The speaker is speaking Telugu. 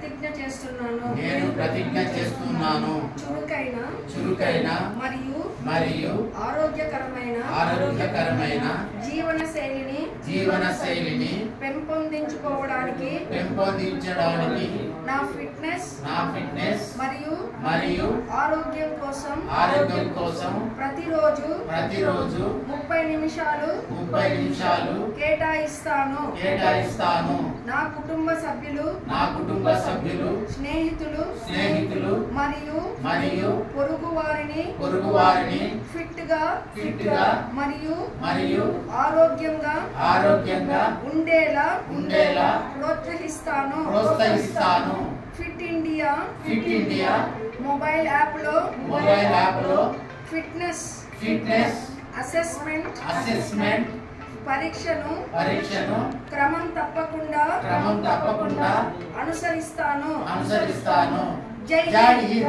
ప్రతిజ్ఞ చేస్తున్నాను చురుకైన మరియు ఆరోగ్యకరమైన జీవన శైలిని పెంపొందించుకోవడానికి నా ఫిట్నెస్ మరియు ఆరోగ్యం కోసం ప్రతిరోజు 30 నిమిషాలు కేటాయిస్తాను. నా కుటుంబ సభ్యులు స్నేహితులు మరియు పొరుగు వారిని ఫిట్ గా మరియు ఆరోగ్యంగా ఉండేలా ప్రోత్సహిస్తాను. ఫిట్ ఇండియా మొబైల్ యాప్ లో ఫిట్నెస్ అసెస్మెంట్ పరీక్షను క్రమం తప్పకుండా అనుసరిస్తాను. జై హింద్.